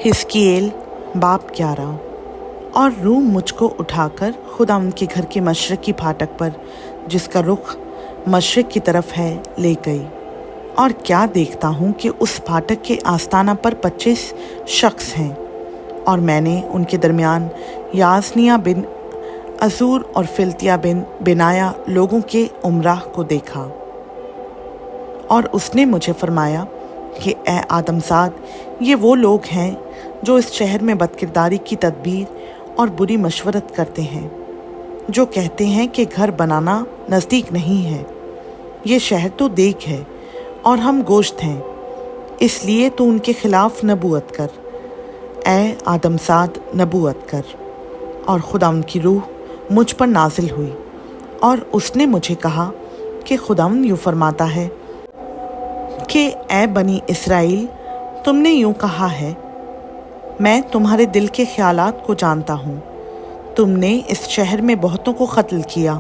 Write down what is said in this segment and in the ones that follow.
हिस्कीएल बाब 11। और रूह मुझको उठाकर खुदा उनके घर के मशरक़ी फाटक पर, जिसका रुख मशरक़ की तरफ है, ले गई। और क्या देखता हूँ कि उस फाटक के आस्ताना पर 25 शख्स हैं, और मैंने उनके दरमियान याजनिया बिन अजूर और फिल्तिया बिन बिनाया लोगों के उमराह को देखा। और उसने मुझे फरमाया कि ए आदमजाद, ये वो लोग हैं जो इस शहर में बदकिरदारी की तदबीर और बुरी मशवरत करते हैं, जो कहते हैं कि घर बनाना नज़दीक नहीं है, ये शहर तो देख है और हम गोश्त हैं, इसलिए तो उनके खिलाफ नबूवत कर, ए आदमजाद नबूवत कर। और खुदा उनकी रूह मुझ पर नाजिल हुई, और उसने मुझे कहा कि खुदावंद यूँ फरमाता है कि ए बनी इसराइल, तुमने यूँ कहा है, मैं तुम्हारे दिल के ख्यालात को जानता हूँ। तुमने इस शहर में बहुतों को कत्ल किया,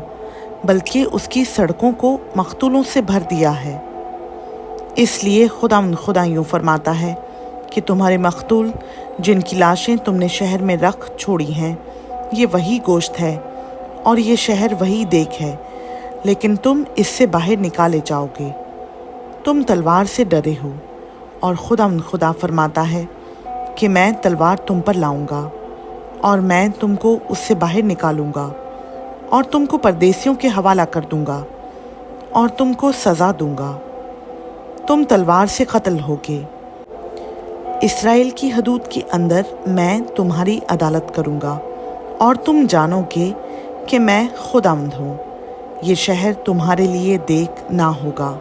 बल्कि उसकी सड़कों को मख्तूलों से भर दिया है। इसलिए खुदा यूँ फरमाता है कि तुम्हारे मख्तूल जिनकी लाशें तुमने शहर में रख छोड़ी हैं, ये वही गोश्त है और ये शहर वही देख है, लेकिन तुम इससे बाहर निकाले जाओगे। तुम तलवार से डरे हो, और खुदा फरमाता है कि मैं तलवार तुम पर लाऊंगा, और मैं तुमको उससे बाहर निकालूंगा, और तुमको परदेसियों के हवाला कर दूंगा, और तुमको सज़ा दूंगा। तुम तलवार से कत्ल होगे। इसराइल की हदूद के अंदर मैं तुम्हारी अदालत करूंगा, और तुम जानोगे कि मैं खुदावंद हूँ। ये शहर तुम्हारे लिए देख ना होगा,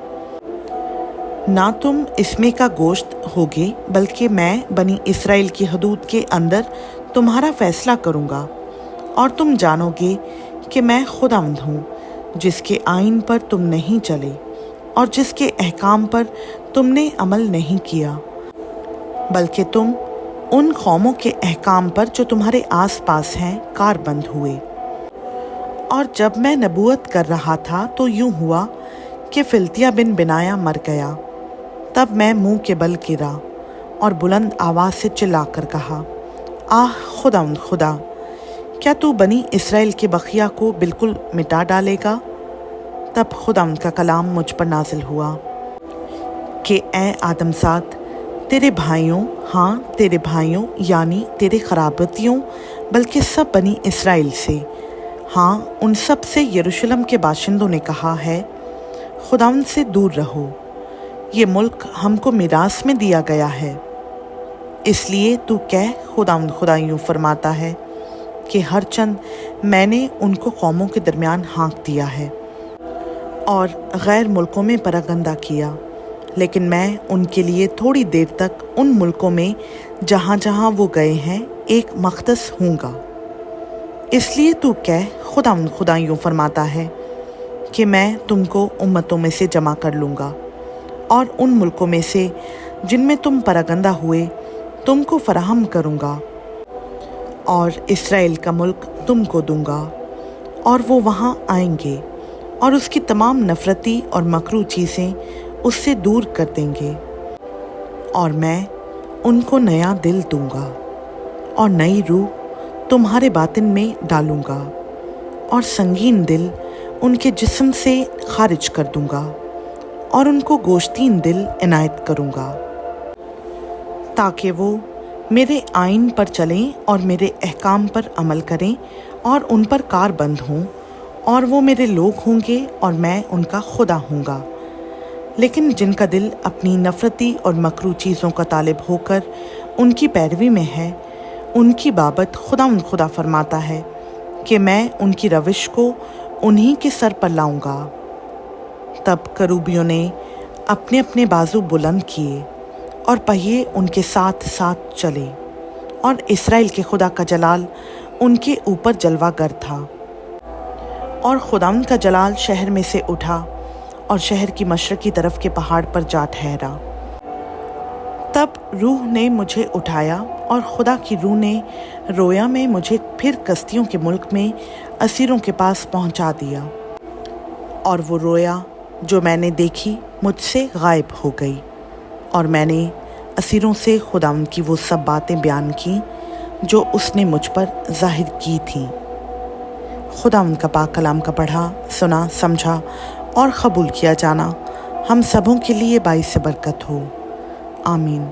ना तुम इसमें का गोश्त होगे, बल्कि मैं बनी इसराइल की हदूद के अंदर तुम्हारा फैसला करूँगा। और तुम जानोगे कि मैं खुदावंद हूँ, जिसके आईन पर तुम नहीं चले और जिसके अहकाम पर तुमने अमल नहीं किया, बल्कि तुम उन कौमों के अहकाम पर जो तुम्हारे आस पास हैं कारबंद हुए। और जब मैं नबूवत कर रहा था तो यूँ हुआ कि फिल्तिया बिन बिनाया मर गया। तब मैं मुंह के बल गिरा और बुलंद आवाज़ से चिल्लाकर कहा, आह खुदावंद खुदा, क्या तू बनी इसराइल के बखिया को बिल्कुल मिटा डालेगा? तब खुदावंद का कलाम मुझ पर नाजिल हुआ कि ए आदमजाद, तेरे भाइयों, हाँ तेरे भाइयों यानी तेरे खराबतियों, बल्कि सब बनी इसराइल से, हाँ उन सब से यरूशलेम के बाशिंदों ने कहा है, खुदावंद से दूर रहो, ये मुल्क हमको मिरास में दिया गया है। इसलिए तू कह, खुदा यूँ फरमाता है कि हर चंद मैंने उनको कौमों के दरमियान हाँक दिया है और गैर मुल्कों में परागंदा किया, लेकिन मैं उनके लिए थोड़ी देर तक उन मुल्कों में जहाँ जहाँ वो गए हैं एक मक़दस हूँगा। इसलिए तू कह, खुदा यूँ फरमाता है कि मैं तुमको उम्मतों में से जमा कर लूँगा, और उन मुल्कों में से जिनमें तुम परागंदा हुए तुमको फराहम करूँगा, और इसराइल का मुल्क तुमको दूँगा। और वो वहाँ आएंगे और उसकी तमाम नफ़रती और मकरू चीज़ें उससे दूर कर देंगे, और मैं उनको नया दिल दूँगा और नई रूह तुम्हारे बातिन में डालूँगा, और संगीन दिल उनके जिस्म से खारिज कर दूँगा, और उनको गोश्तीन दिल इनायत करूँगा, ताकि वो मेरे आइन पर चलें और मेरे अहकाम पर अमल करें और उन पर कारबंद हों, और वो मेरे लोग होंगे और मैं उनका खुदा हूँगा। लेकिन जिनका दिल अपनी नफ़रती और मकरू चीज़ों का तालिब होकर उनकी पैरवी में है, उनकी बाबत खुदा फरमाता है कि मैं उनकी रविश को उन्हीं के सर पर लाऊँगा। तब करूबियों ने अपने अपने बाजू बुलंद किए और पहिए उनके साथ साथ चले, और इसराइल के खुदा का जलाल उनके ऊपर जलवागर था। और खुदावंद का जलाल शहर में से उठा और शहर की मशरक़ी तरफ के पहाड़ पर जा ठहरा। तब रूह ने मुझे उठाया, और खुदा की रूह ने रोया में मुझे फिर कस्तियों के मुल्क में असीरों के पास पहुंचा दिया, और वो रोया जो मैंने देखी मुझसे गायब हो गई, और मैंने اسیروں سے خداوند کی وہ سب باتیں بیان کیں جو اس نے مجھ پر ظاہر کی تھیں۔ خداوند کا پاک کلام کا پڑھا، سنا، سمجھا اور قبول کیا جانا ہم سبوں کے لیے باعث برکت ہو۔ آمین۔